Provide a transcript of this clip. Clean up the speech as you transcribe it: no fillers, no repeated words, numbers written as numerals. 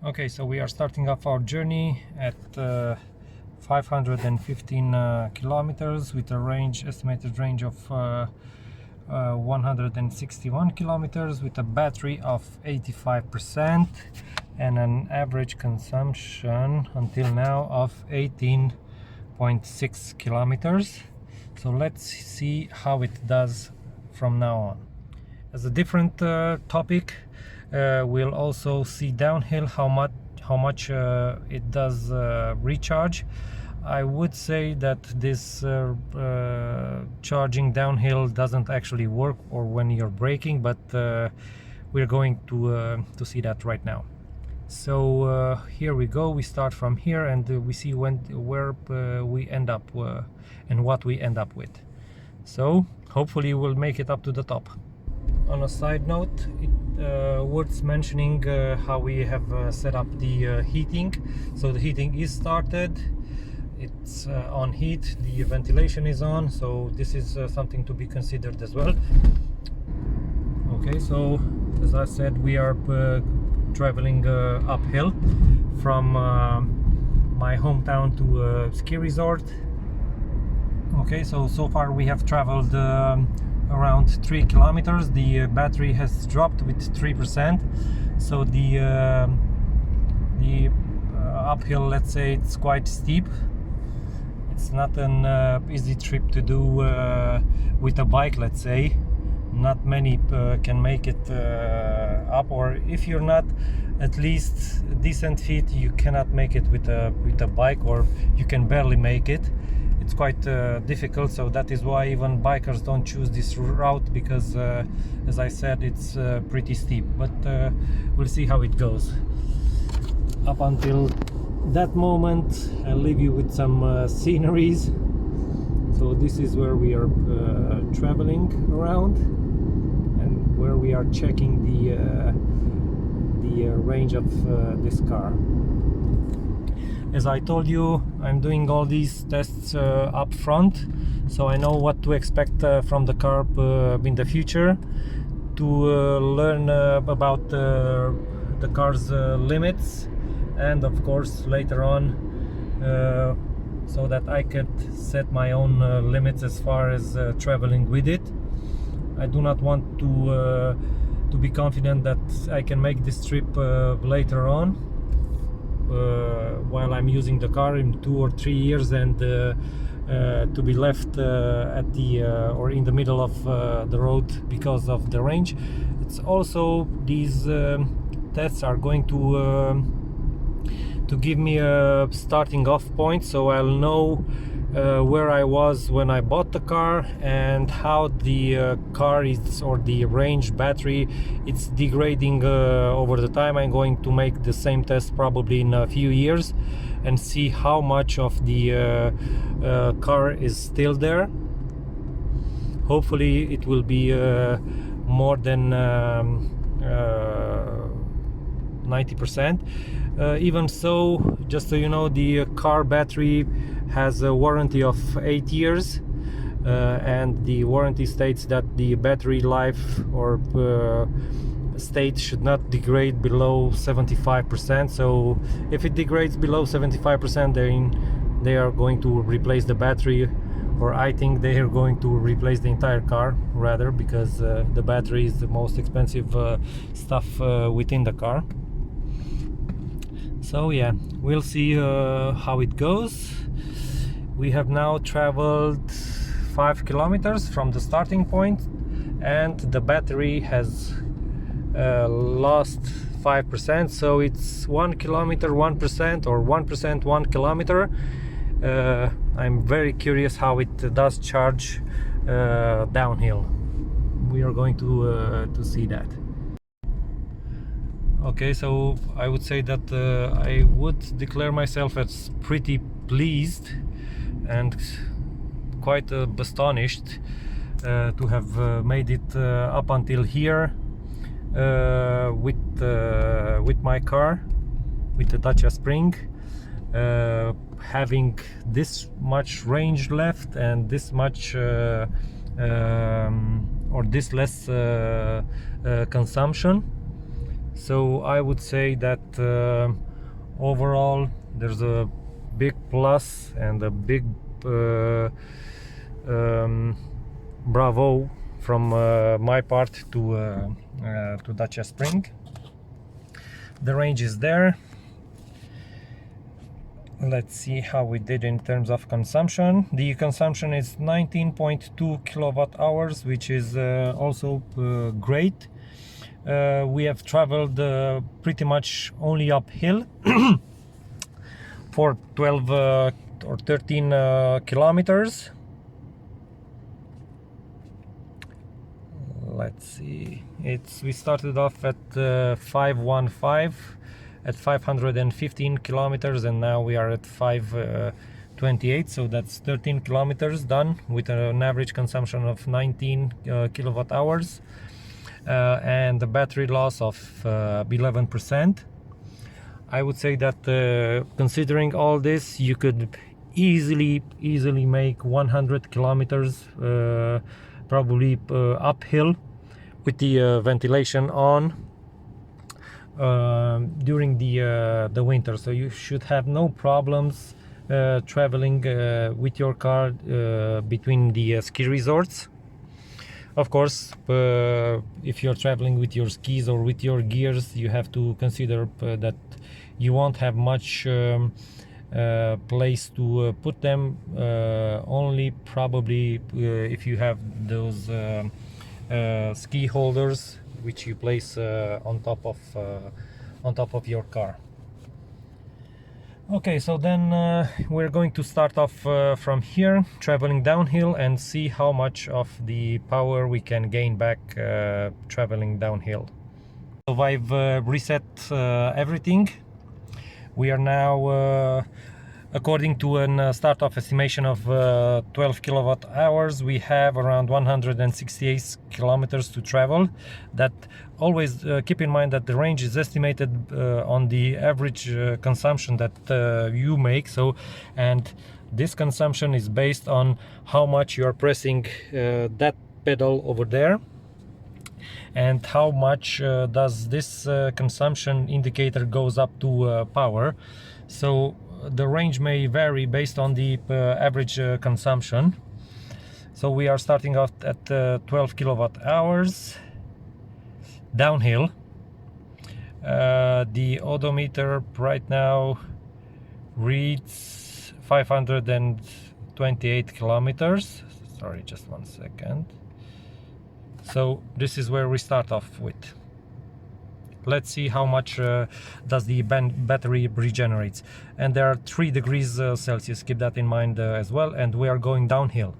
Okay, so we are starting off our journey at 515 kilometers with a estimated range of 161 kilometers with a battery of 85% and an average consumption until now of 18.6 kilometers. So let's see how it does from now on. As a different topic, we'll also see downhill how much it does recharge. I would say that this charging downhill doesn't actually work or when you're braking, but we're going to see that right now. So here we go. We start from here and we see where we end up and what we end up with. So hopefully we'll make it up to the top. On a side note, worth mentioning how we have set up the heating. So the heating is started, it's on heat, the ventilation is on, so this is something to be considered as well. Okay, so as I said, we are traveling uphill from my hometown to a ski resort. Okay, so far we have traveled around 3 kilometers. The battery has dropped with 3%, so the uphill, let's say, it's quite steep. It's not an easy trip to do with a bike, let's say. Not many can make it up, or if you're not at least decent fit, you cannot make it with a bike, or you can barely make it. It's quite difficult, so that is why even bikers don't choose this route, because as I said, it's pretty steep, but we'll see how it goes. Up until that moment, I'll leave you with some sceneries. So this is where we are traveling around and where we are checking the range of this car. As I told you, I'm doing all these tests up front, so I know what to expect from the car in the future, to learn about the car's limits, and of course later on so that I could set my own limits as far as traveling with it. I do not want to be confident that I can make this trip later on, while I'm using the car in 2 or 3 years, and to be left at the or in the middle of the road because of the range. It's also, these tests are going to give me a starting off point, so I'll know where I was when I bought the car and how the car is, or the range battery, it's degrading over the time. I'm going to make the same test probably in a few years and see how much of the car is still there. Hopefully it will be more than 90%. Even so, just so you know, the car battery has a warranty of 8 years, and the warranty states that the battery life or state should not degrade below 75%. So if it degrades below 75%, then they are going to replace the battery, or I think they are going to replace the entire car rather, because the battery is the most expensive stuff within the car. So yeah, we'll see how it goes. We have now traveled 5 kilometers from the starting point, and the battery has lost 5%, so it's 1 kilometer 1%, or 1% 1 kilometer. I'm very curious how it does charge downhill. We are going to see that. Okay, so I would say that I would declare myself as pretty pleased and quite astonished to have made it up until here with my car, with the Dacia SPRING, having this much range left and this much or this less consumption. So I would say that overall there's a big plus and a big bravo from my part to Dacia Spring. The range is there. Let's see how we did in terms of consumption. The consumption is 19.2 kilowatt hours, which is also great. We have traveled pretty much only uphill for 12 or 13 kilometers. Let's see, we started off at 515 at 515 kilometers, and now we are at 528, so that's 13 kilometers done with an average consumption of 19 kilowatt hours and a battery loss of 11%. I would say that considering all this, you could easily make 100 kilometers probably uphill with the ventilation on during the winter. So you should have no problems traveling with your car between the ski resorts. Of course, if you're traveling with your skis or with your gears, you have to consider that you won't have much place to put them, only probably if you have those ski holders which you place on top of your car. Okay, so then we're going to start off from here, traveling downhill, and see how much of the power we can gain back traveling downhill. So I've reset everything. We are now according to a start-off estimation of 12 kilowatt hours, we have around 168 kilometers to travel. That always keep in mind that the range is estimated on the average consumption that you make. So, and this consumption is based on how much you are pressing that pedal over there, and how much does this consumption indicator goes up to power. So the range may vary based on the average consumption. So we are starting out at 12 kilowatt hours downhill. The odometer right now reads 528 kilometers. Sorry, just one second. So this is where we start off with. Let's see how much does the battery regenerates. And there are 3 degrees Celsius, keep that in mind as well, and we are going downhill.